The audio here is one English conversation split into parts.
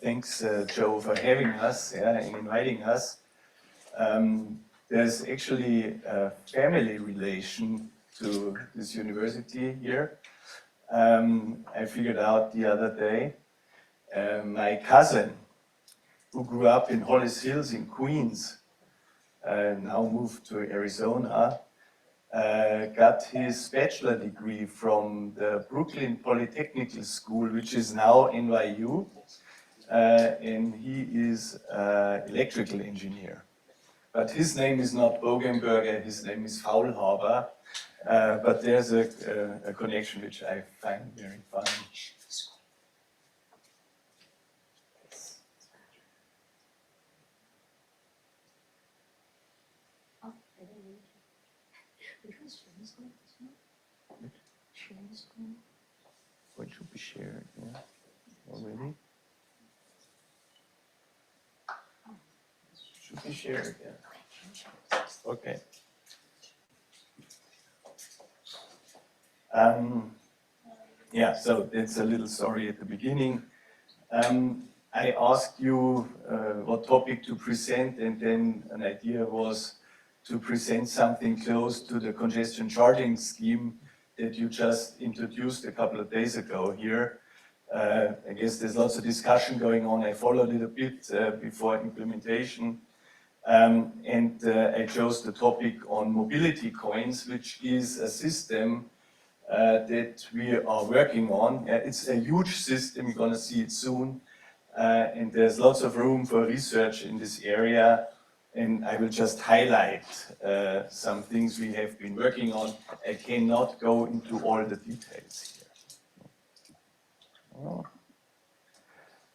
Thanks, Joe, for having us and inviting us. There's actually a family relation to this university here. I figured out the other day, my cousin, who grew up in Hollis Hills in Queens, now moved to Arizona, got his bachelor degree from the Brooklyn Polytechnical School, which is now NYU, and he is an electrical engineer. But his name is not Bogenberger, his name is Faulhaber, but there's a connection which I find very funny. What should be shared, yeah, already? Should be shared, yeah. Okay. Yeah, so it's a little story at the beginning. I asked you what topic to present, and then an idea was to present something close to the congestion charging scheme that you just introduced a couple of days ago here. I guess there's lots of discussion going on. I followed it a bit before implementation. I chose the topic on MobilityCoins, which is a system that we are working on. It's a huge system, you're going to see it soon. And there's lots of room for research in this area. And I will just highlight some things we have been working on. I cannot go into all the details here.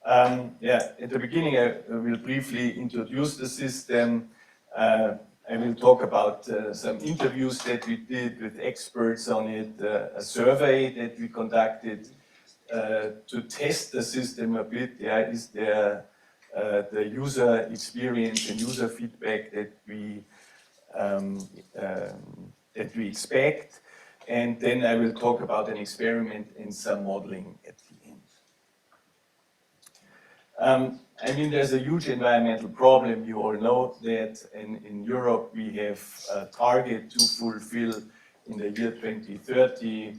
At the beginning I will briefly introduce the system. I will talk about some interviews that we did with experts on it, a survey that we conducted to test the system a bit. Is there the user experience and user feedback that we expect, and then I will talk about an experiment and some modeling at the end. I mean, there's a huge environmental problem. You all know that, and in Europe we have a target to fulfill in the year 2030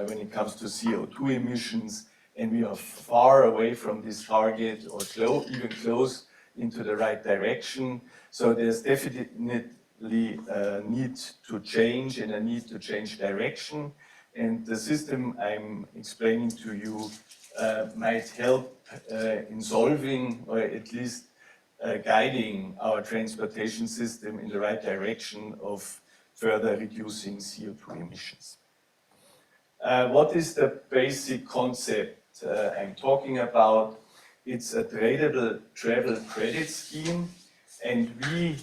when it comes to CO2 emissions. And we are far away from this target, or even close into the right direction. So there's definitely a need to change and a need to change direction. And the system I'm explaining to you might help in solving, or at least guiding our transportation system in the right direction of further reducing CO2 emissions. What is the basic concept I'm talking about? It's a tradable travel credit scheme, and we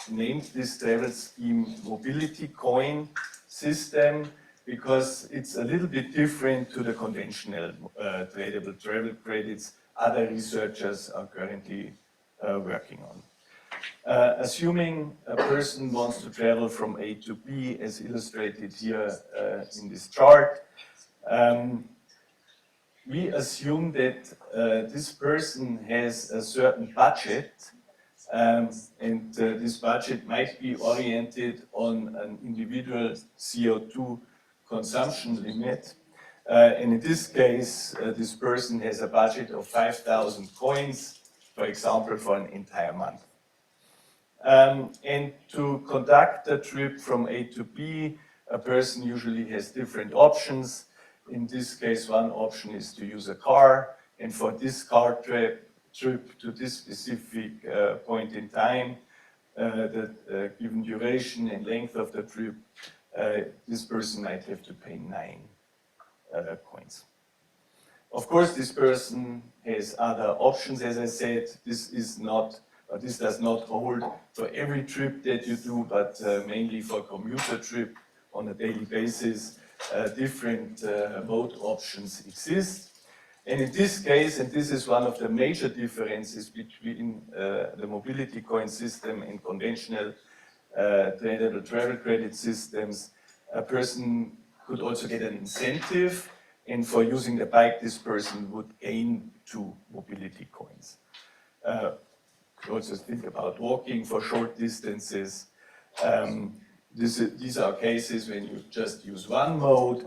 named this travel scheme MobilityCoin system because it's a little bit different to the conventional tradable travel credits other researchers are currently working on. Assuming a person wants to travel from A to B, as illustrated here in this chart, we assume that this person has a certain budget, and this budget might be oriented on an individual CO2 consumption limit. And in this case, this person has a budget of 5,000 coins, for example, for an entire month. And to conduct a trip from A to B, a person usually has different options. In this case, one option is to use a car, and for this car trip to this specific point in time, the given duration and length of the trip, this person might have to pay 9 coins. Of course, this person has other options. As I said, this does not hold for every trip that you do, but mainly for commuter trip on a daily basis. Different mode options exist. And in this case, and this is one of the major differences between the MobilityCoin system and conventional tradable travel credit systems, a person could also get an incentive and for using the bike, this person would gain 2 mobility coins. Also think about walking for short distances. These are cases when you just use one mode.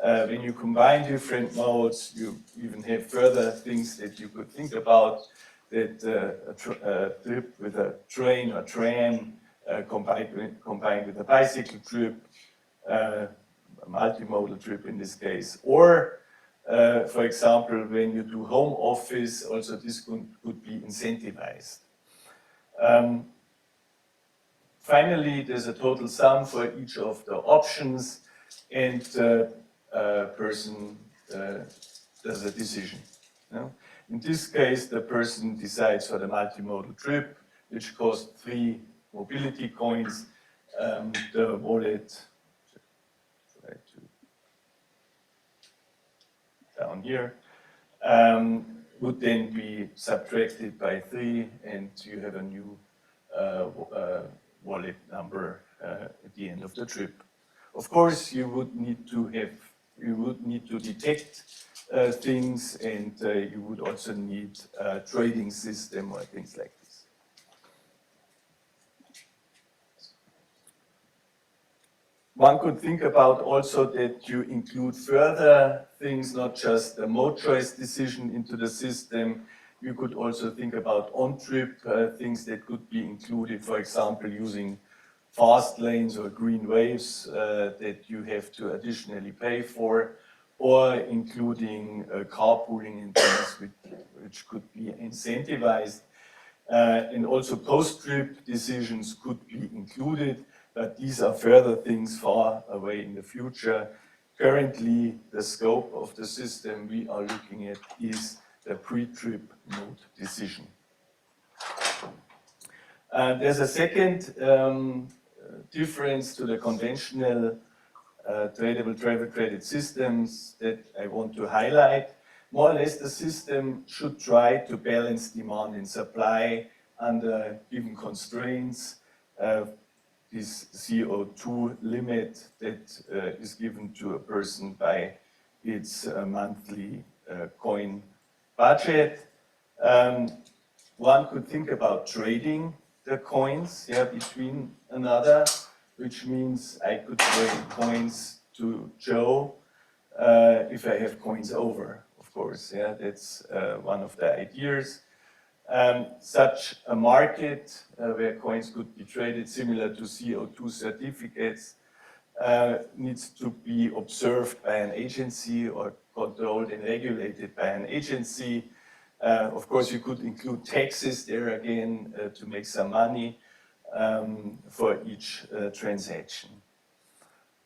When you combine different modes, you even have further things that you could think about, that a trip with a train or tram combined with a bicycle trip, a multimodal trip in this case, or for example, when you do home office, also this could be incentivized. Finally, there's a total sum for each of the options, and the person does a decision. In this case, the person decides for the multimodal trip, which costs 3 mobility coins. The wallet, down here, would then be subtracted by 3, and you have a new wallet number at the end of the trip. Of course, you would need to detect things, and you would also need a trading system or things like this. One could think about also that you include further things, not just a mode choice decision into the system. You could also think about on-trip things that could be included, for example, using fast lanes or green waves that you have to additionally pay for, or including carpooling and things which could be incentivized. And also post-trip decisions could be included, but these are further things far away in the future. Currently, the scope of the system we are looking at is the pre-trip mode decision. There's a second difference to the conventional tradable travel credit systems that I want to highlight. More or less, the system should try to balance demand and supply under given constraints. This CO2 limit that is given to a person by its monthly coin budget. One could think about trading the coins between another, which means I could trade coins to Joe if I have coins over, of course. That's one of the ideas. Such a market where coins could be traded similar to CO2 certificates needs to be observed by an agency or controlled and regulated by an agency. Of course, you could include taxes there again to make some money for each transaction.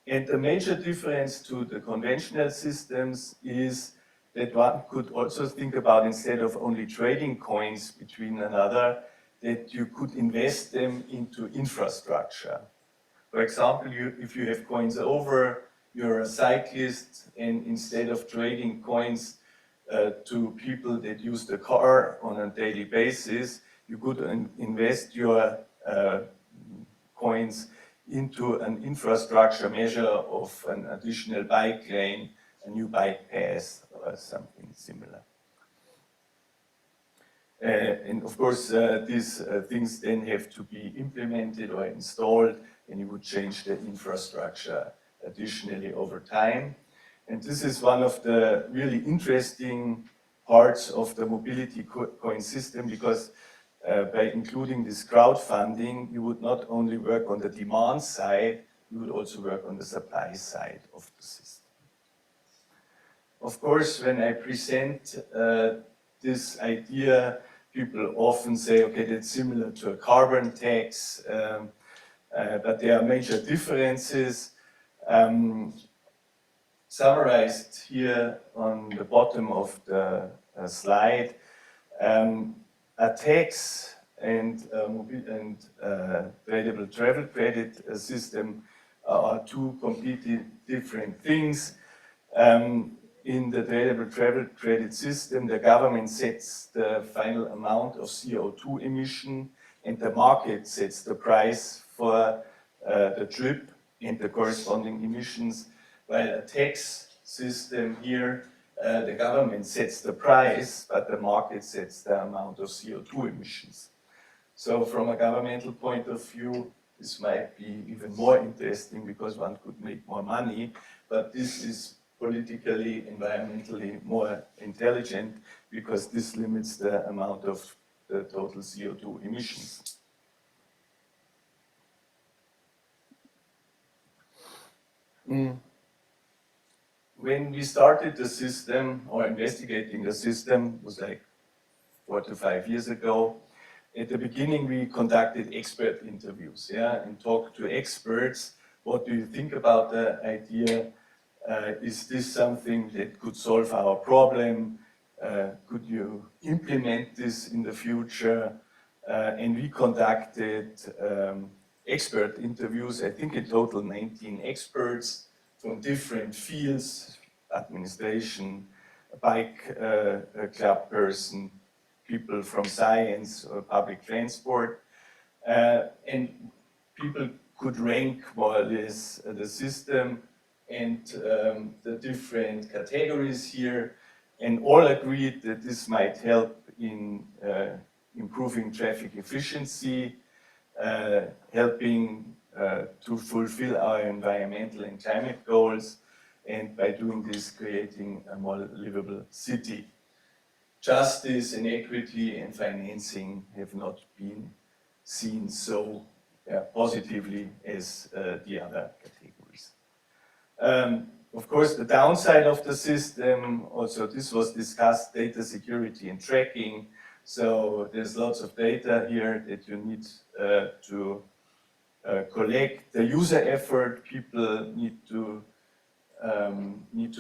And the major difference to the conventional systems is that one could also think about, instead of only trading coins between another, that you could invest them into infrastructure. For example, if you have coins over, you're a cyclist, and instead of trading coins to people that use the car on a daily basis, you could invest your coins into an infrastructure measure of an additional bike lane, a new bike pass, or something similar. And of course, these things then have to be implemented or installed, and you would change the infrastructure additionally over time. And this is one of the really interesting parts of the MobilityCoin system, because by including this crowdfunding, you would not only work on the demand side, you would also work on the supply side of the system. Of course, when I present this idea, people often say, okay, that's similar to a carbon tax, but there are major differences. Summarized here on the bottom of the slide, a tax and tradable travel credit system are two completely different things. In the tradable travel credit system, the government sets the final amount of CO2 emission, and the market sets the price for the trip and the corresponding emissions, while a tax system here, the government sets the price, but the market sets the amount of CO2 emissions. So from a governmental point of view, this might be even more interesting because one could make more money, but this is politically, environmentally more intelligent because this limits the amount of the total CO2 emissions. When we started the system or investigating the system, it was like 4 to 5 years ago. At the beginning, we conducted expert interviews, and talked to experts. What do you think about the idea? Is this something that could solve our problem? Could you implement this in the future? And we conducted expert interviews, I think in total 19 experts from different fields, administration, a bike club person, people from science or public transport, and people could rank more or less the system and the different categories here, and all agreed that this might help in improving traffic efficiency, helping to fulfill our environmental and climate goals, and by doing this, creating a more livable city. Justice and equity and financing have not been seen so positively as the other categories. Of course, the downside of the system, also this was discussed, data security and tracking. So there's lots of data here that you need to collect. The user effort, people need to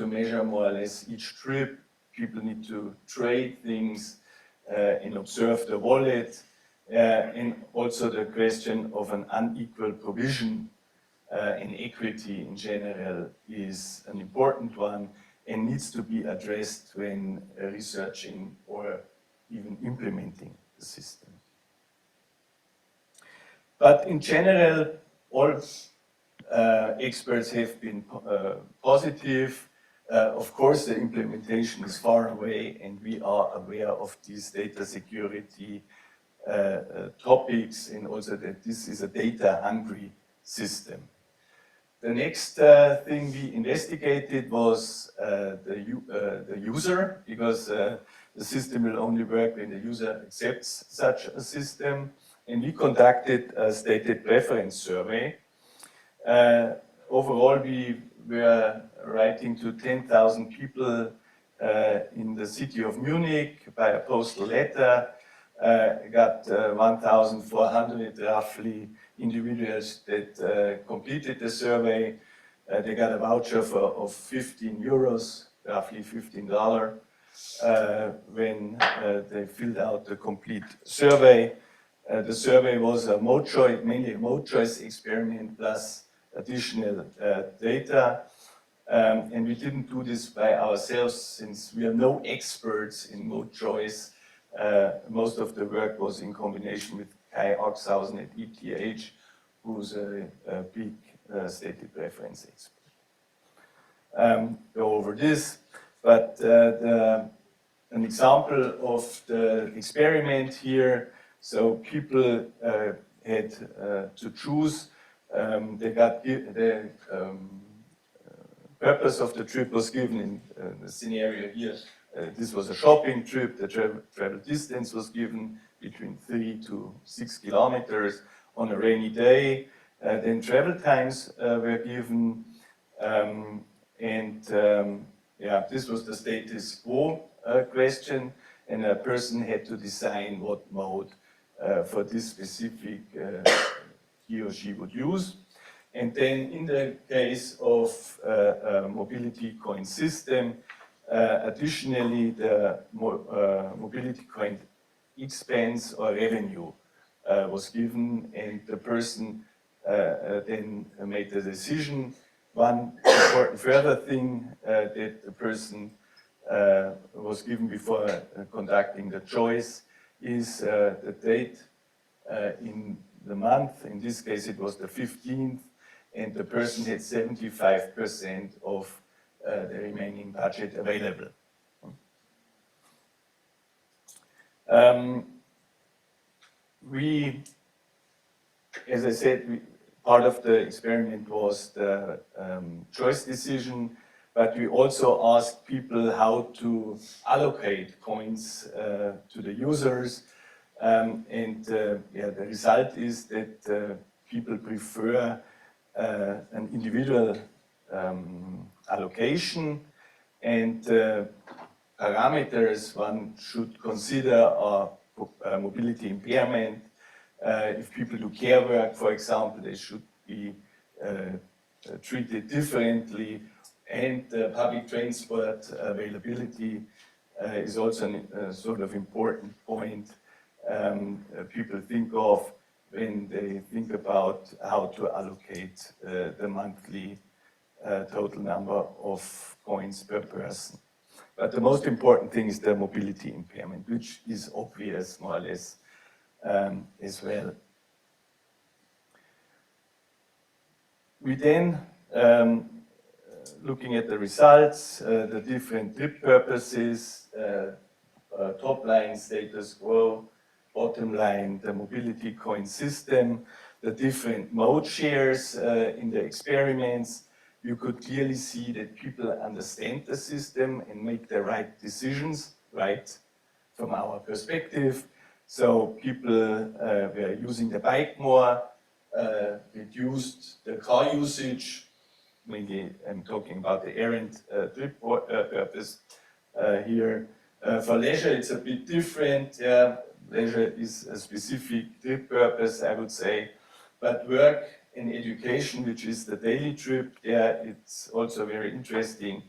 measure more or less each trip. People need to trade things and observe the wallet. And also the question of an unequal provision and equity in general is an important one and needs to be addressed when researching or even implementing the system. But in general, all experts have been positive. Of course, the implementation is far away, and we are aware of these data security topics, and also that this is a data-hungry system. The next thing we investigated was the user, because the system will only work when the user accepts such a system. And we conducted a stated preference survey. Overall, we were writing to 10,000 people in the city of Munich by a postal letter. Got 1,400 roughly individuals that completed the survey. They got a voucher of 15 euros, roughly $15, when they filled out the complete survey. The survey was a mode choice, mainly a mode choice experiment plus additional data. And we didn't do this by ourselves since we are no experts in mode choice. Most of the work was in combination with Kai Oxhausen at ETH, who's a big stated preference expert. Go over this, but an example of the experiment here. So people had to choose. The purpose of the trip was given in the scenario here. This was a shopping trip. The travel distance was given between 3 to 6 kilometers on a rainy day. Then travel times were given. This was the status quo question. And a person had to decide what mode for this specific he or she would use. And then in the case of a MobilityCoin system, additionally the MobilityCoin expense or revenue was given, and the person then made the decision. One important further thing that the person was given before conducting the choice is the date in the month. In this case, it was the 15th, and the person had 75% of the remaining budget available. As I said, part of the experiment was the choice decision, but we also asked people how to allocate coins to the users. The result is that people prefer an individual allocation, and parameters one should consider are mobility impairment. If people do care work, for example, they should be treated differently, and public transport availability is also a sort of important point people think of when they think about how to allocate the monthly total number of coins per person. But the most important thing is the mobility impairment, which is obvious more or less as well. We then, looking at the results, the different trip purposes, top line status quo, bottom line the MobilityCoin system, the different mode shares in the experiments, you could clearly see that people understand the system and make the right decisions, right, from our perspective. So people were using the bike more, reduced the car usage. Mainly I'm talking about the errand trip purpose here. For leisure, it's a bit different. Yeah, leisure is a specific trip purpose, I would say. But work and education, which is the daily trip, yeah, it's also very interesting.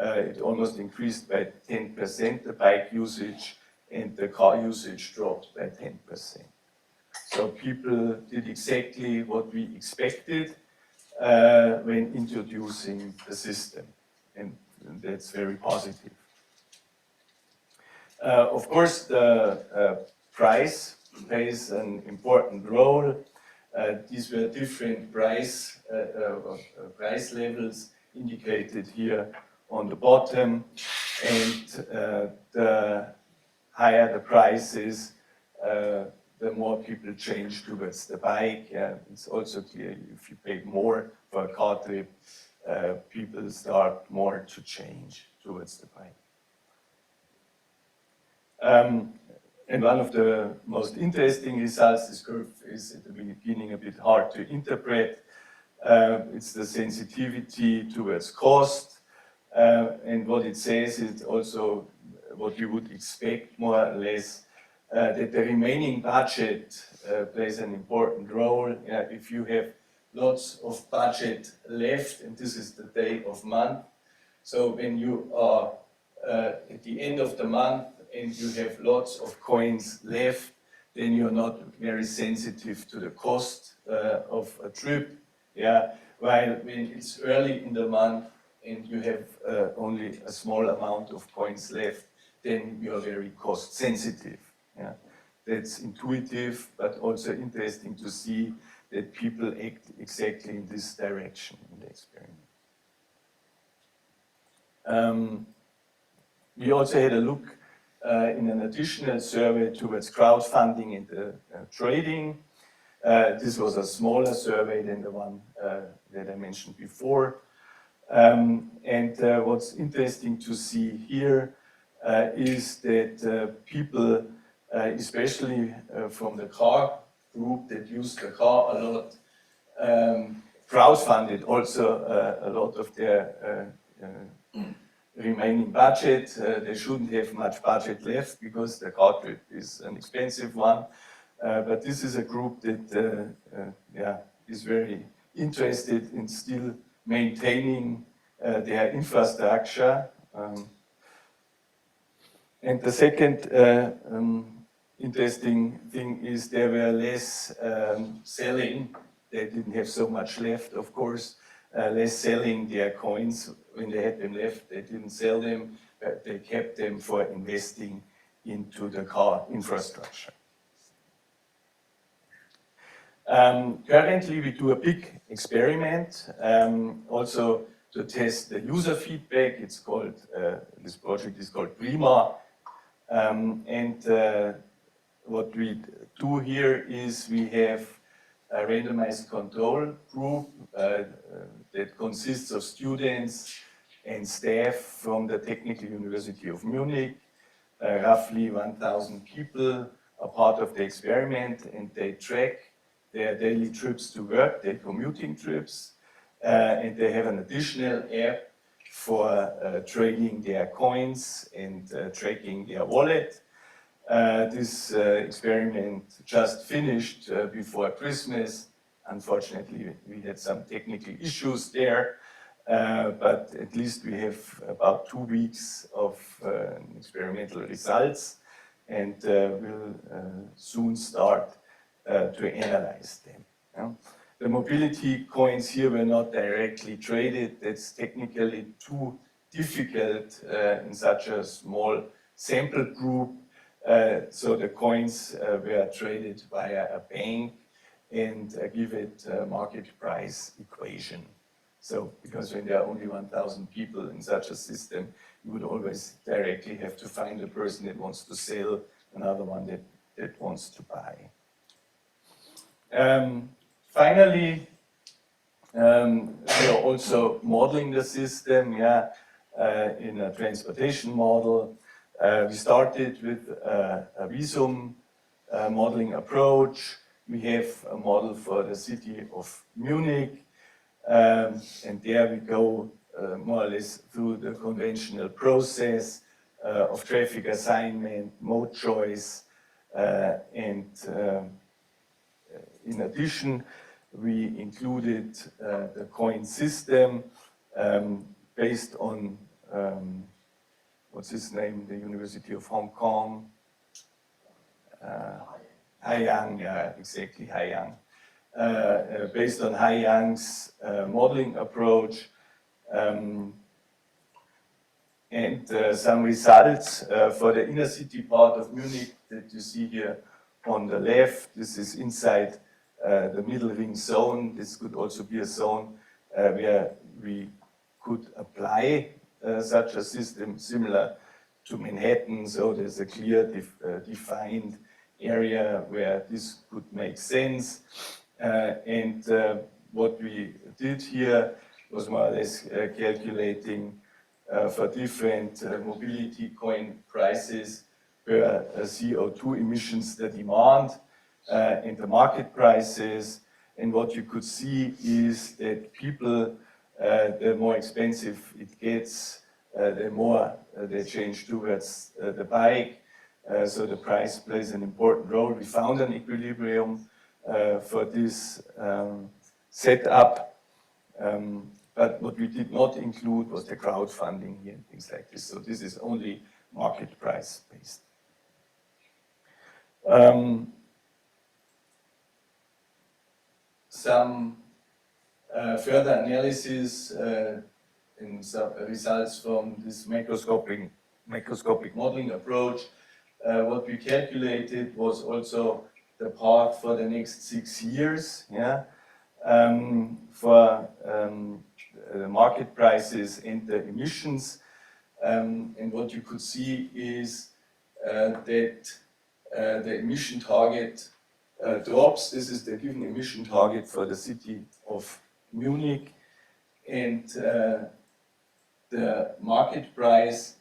It almost increased by 10%, the bike usage, and the car usage dropped by 10%. So people did exactly what we expected when introducing the system, and that's very positive. Of course, the price plays an important role. These were different price levels indicated here on the bottom, and the higher the prices, the more people change towards the bike. It's also clear if you pay more for a car trip, people start more to change towards the bike. And one of the most interesting results, this curve is at the beginning a bit hard to interpret. It's the sensitivity towards cost. And what it says is also what you would expect more or less, that the remaining budget plays an important role. If you have lots of budget left, and this is the day of month, so when you are at the end of the month and you have lots of coins left, then you're not very sensitive to the cost of a trip. Yeah, while when it's early in the month and you have only a small amount of coins left, then you're very cost sensitive. Yeah, that's intuitive, but also interesting to see that people act exactly in this direction in the experiment. We also had a look in an additional survey towards crowdfunding and trading. This was a smaller survey than the one that I mentioned before. What's interesting to see here is that people, especially from the car group that used the car a lot, crowdfunded also a lot of their remaining budget. They shouldn't have much budget left because the car trip is an expensive one. But this is a group that is very interested in still maintaining their infrastructure. And the second interesting thing is there were less selling. They didn't have so much left, of course, less selling their coins. When they had them left, they didn't sell them, but they kept them for investing into the car infrastructure. Currently, we do a big experiment also to test the user feedback. It's called, this project is called Prima. What we do here is we have a randomized control group that consists of students and staff from the Technical University of Munich. Roughly 1,000 people are part of the experiment, and they track their daily trips to work, their commuting trips, and they have an additional app for trading their coins and tracking their wallet. This experiment just finished before Christmas. Unfortunately, we had some technical issues there, but at least we have about 2 weeks of experimental results, and we'll soon start to analyze them. Yeah? The mobility coins here were not directly traded. That's technically too difficult in such a small sample group. So the coins were traded via a bank and give it a market price equation. So, because when there are only 1,000 people in such a system, you would always directly have to find a person that wants to sell, another one that wants to buy. Finally, we are also modeling the system, in a transportation model. We started with a visum modeling approach. We have a model for the city of Munich, and there we go more or less through the conventional process of traffic assignment, mode choice, and in addition, we included the coin system based on what's his name, the University of Hong Kong, Haiyang, yeah, exactly, Haiyang. Based on Haiyang's modeling approach, and some results for the inner city part of Munich that you see here on the left. This is inside the middle ring zone. This could also be a zone where we could apply such a system similar to Manhattan. So there's a clear defined area where this could make sense. What we did here was more or less calculating for different mobility coin prices per CO2 emissions, the demand and the market prices. And what you could see is that people, the more expensive it gets, the more they change towards the bike. So the price plays an important role. We found an equilibrium for this setup, but what we did not include was the crowdfunding here and things like this. So this is only market price based. Some further analysis and some results from this macroscopic modeling approach. What we calculated was also the path for the next 6 years, for the market prices and the emissions. And what you could see is that the emission target drops. This is the given emission target for the city of Munich, and the market price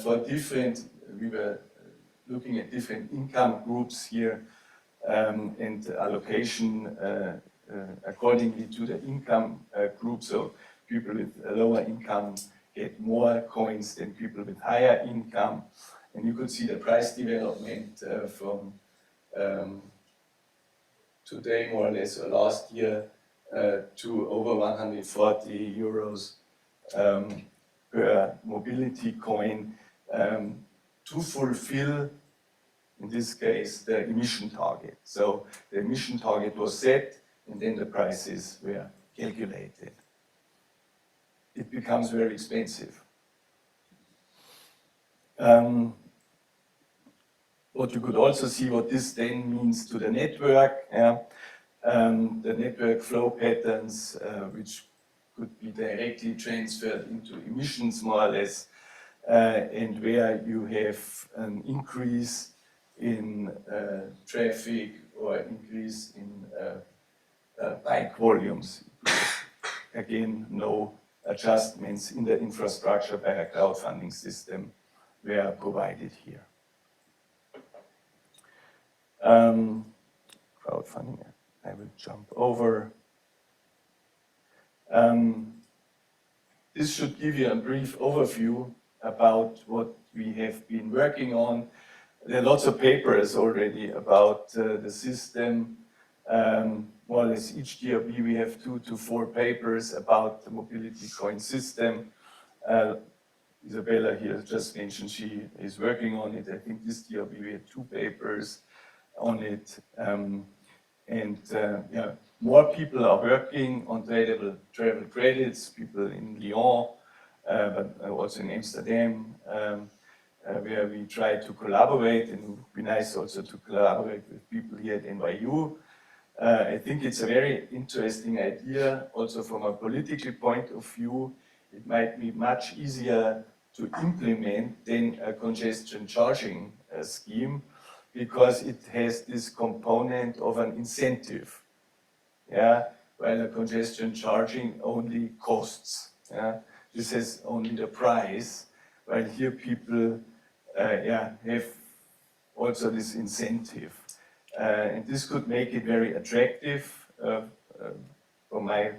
for different, we were looking at different income groups here, and allocation accordingly to the income group. So people with a lower income get more coins than people with higher income. And you could see the price development from today, more or less, or last year, to over 140 euros per mobility coin to fulfill, in this case, the emission target. So the emission target was set, and then the prices were calculated. It becomes very expensive. What you could also see what this then means to the network. The network flow patterns, which could be directly transferred into emissions more or less, and where you have an increase in traffic or increase in bike volumes. Again, no adjustments in the infrastructure by a crowdfunding system were provided here. Crowdfunding, I will jump over. This should give you a brief overview about what we have been working on. There are lots of papers already about the system. More or less each DRB we have 2 to 4 papers about the MobilityCoin system. Isabella here just mentioned she is working on it. I think this DRB we had 2 papers on it. Yeah, more people are working on tradable travel credits, people in Lyon, but also in Amsterdam, where we try to collaborate, and it would be nice also to collaborate with people here at NYU. I think it's a very interesting idea, also from a political point of view. It might be much easier to implement than a congestion charging scheme, because it has this component of an incentive, yeah, while a congestion charging only costs. Yeah? This has only the price, while here people yeah, have also this incentive. And this could make it very attractive from my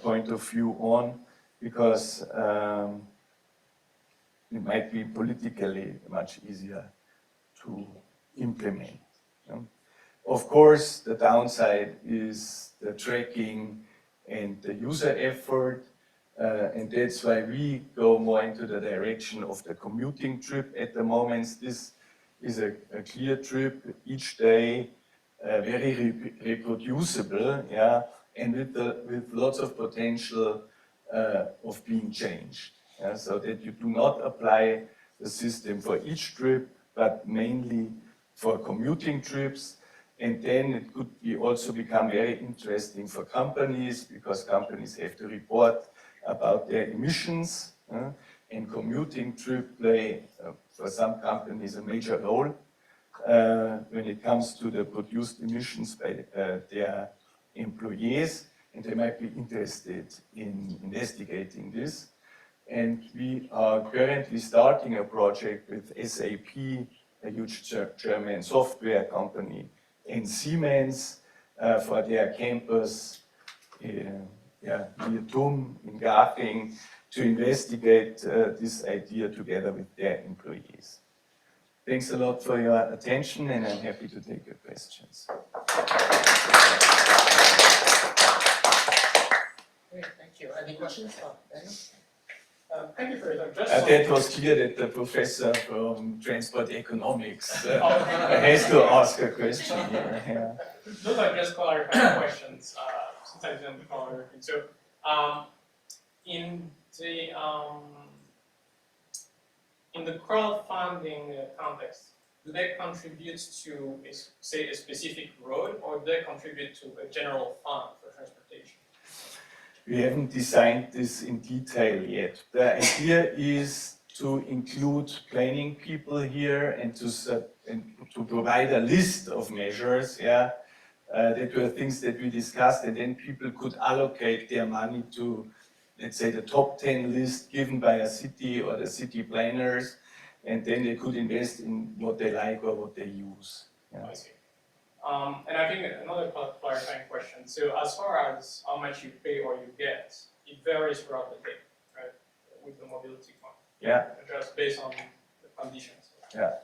point of view on, because it might be politically much easier to implement. Of course, the downside is the tracking and the user effort, and that's why we go more into the direction of the commuting trip at the moment. This is a clear trip each day, very reproducible, yeah, and with lots of potential of being changed, yeah, so that you do not apply the system for each trip, but mainly for commuting trips. And then it could be also become very interesting for companies, because companies have to report about their emissions, and commuting trip play for some companies a major role when it comes to the produced emissions by their employees, and they might be interested in investigating this. And we are currently starting a project with SAP, a huge German software company, and Siemens for their campus near Thun in Garching, to investigate this idea together with their employees. Thanks a lot for your attention, and I'm happy to take your questions. Great, thank you. Any questions? Daniel? Thank you for your time. That was clear that the professor from transport economics has to ask a question here. Yeah. Those are just clarifying questions, since I didn't follow everything. So, in the crowdfunding context, do they contribute to, say, a specific road, or do they contribute to a general fund for transportation? We haven't designed this in detail yet. The idea is to include planning people here and to provide a list of measures, yeah, that were things that we discussed, and then people could allocate their money to, let's say, the top 10 list given by a city or the city planners, and then they could invest in what they like or what they use. Yeah. I see. And I think another clarifying question. So as far as how much you pay or you get, it varies throughout the day, right? With the MobilityCoin. Yeah. Just based on the conditions. Yeah.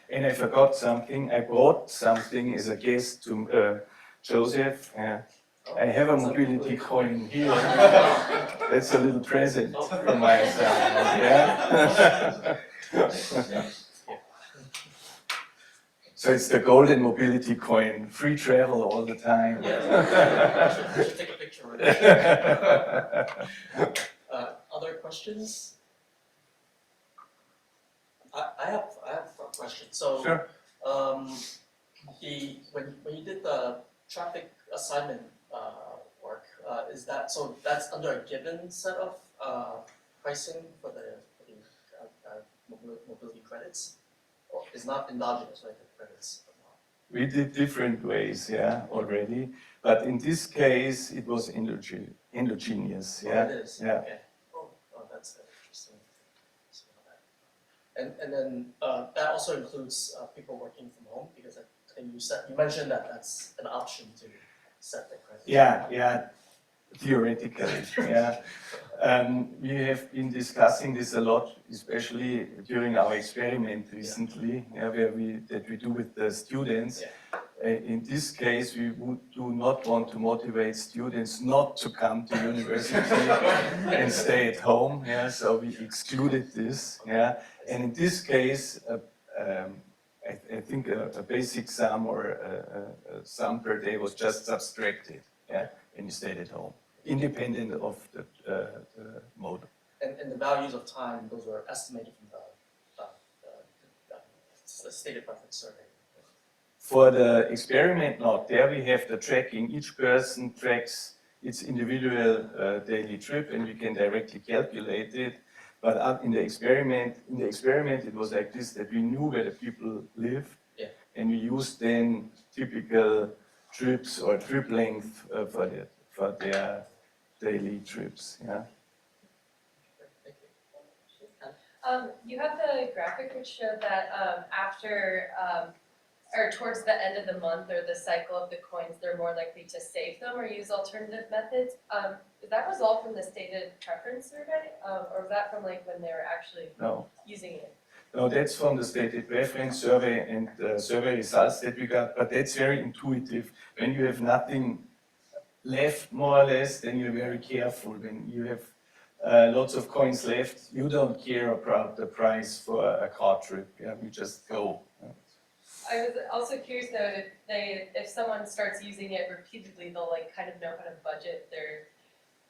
And I forgot something. I brought something as a guest to Joseph. Yeah. I have a MobilityCoin here. That's a little present from my side. Yeah. So it's the golden MobilityCoin, free travel all the time. Yeah, I should take a picture with it. Other questions? I have a question. So, Sure. when you did the traffic assignment work, is that, so that's under a given set of pricing for the mobility credits? Or it's not endogenous, right, the credits? We did different ways, yeah, already. But in this case, it was endogenous, yeah. Oh, it is? Yeah. Okay. Oh, that's interesting. And then that also includes people working from home, because I think you mentioned that that's an option to set the credit. Yeah, theoretically, yeah. We have been discussing this a lot, especially during our experiment recently, yeah, that we do with the students. Yeah. In this case, we do not want to motivate students not to come to university and stay at home. Yeah, so we excluded this. Yeah, and in this case, I think a basic sum or a sum per day was just subtracted. Yeah, when you stayed at home, independent of the mode. And the values of time, those were estimated from the stated preference survey. For the experiment note, there we have the tracking. Each person tracks its individual daily trip, and we can directly calculate it. But in the experiment, it was like this: that we knew where the people live, Yeah. and we used then typical trips or trip length for their daily trips. Yeah. Thank you. You have the graphic which showed that after or towards the end of the month or the cycle of the coins, they're more likely to save them or use alternative methods. Is that result from the stated preference survey, or is that from like when they were actually using it? No, that's from the stated preference survey and the survey results that we got, but that's very intuitive. When you have nothing left, more or less, then you're very careful. When you have lots of coins left, you don't care about the price for a car trip. Yeah, we just go. I was also curious though, if someone starts using it repeatedly, they'll like kind of know how to budget their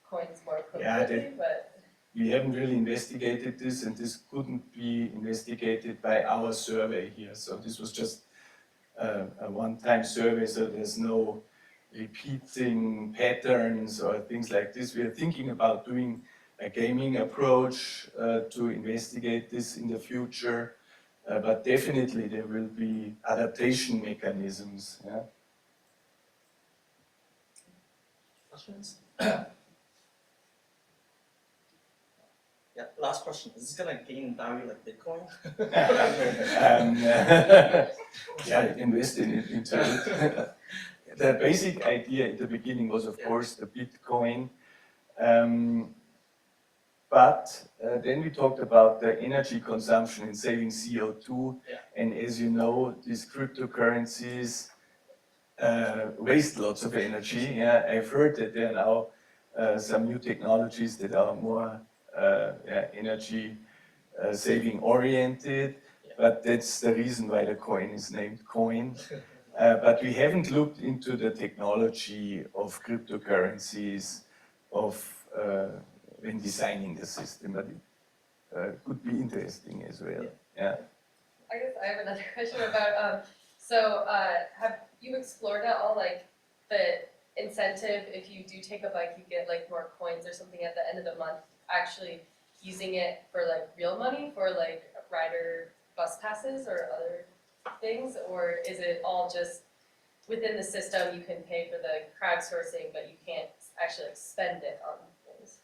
coins more appropriately, but. We haven't really investigated this, and this couldn't be investigated by our survey here. So this was just a one-time survey, so there's no repeating patterns or things like this. We are thinking about doing a gaming approach to investigate this in the future. But definitely there will be adaptation mechanisms. Yeah? Questions? Yeah, last question. Is this gonna gain value like Bitcoin? Yeah, invest into it. The basic idea in the beginning was, of course, the Bitcoin. But then we talked about the energy consumption and saving CO2. Yeah. And as you know, these cryptocurrencies waste lots of energy. Yeah, I've heard that there are now some new technologies that are more energy saving oriented. Yeah. But that's the reason why the coin is named coin. But we haven't looked into the technology of cryptocurrencies when designing the system, but it could be interesting as well. Yeah. I guess I have another question about, have you explored at all like the incentive if you do take a bike, you get like more coins or something at the end of the month, actually using it for like real money for like rider bus passes or other things, or is it all just within the system you can pay for the crowdsourcing but you can't actually like spend it on things?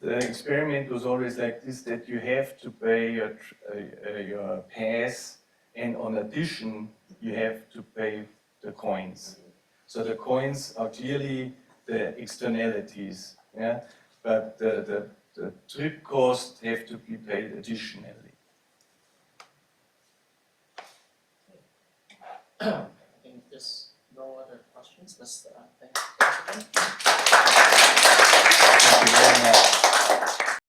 The experiment was always like this, that you have to pay your pass, and on addition you have to pay the coins. So the coins are clearly the externalities, yeah? But the trip costs have to be paid additionally. I think there's no other questions. Let's thank you. Thank you very much.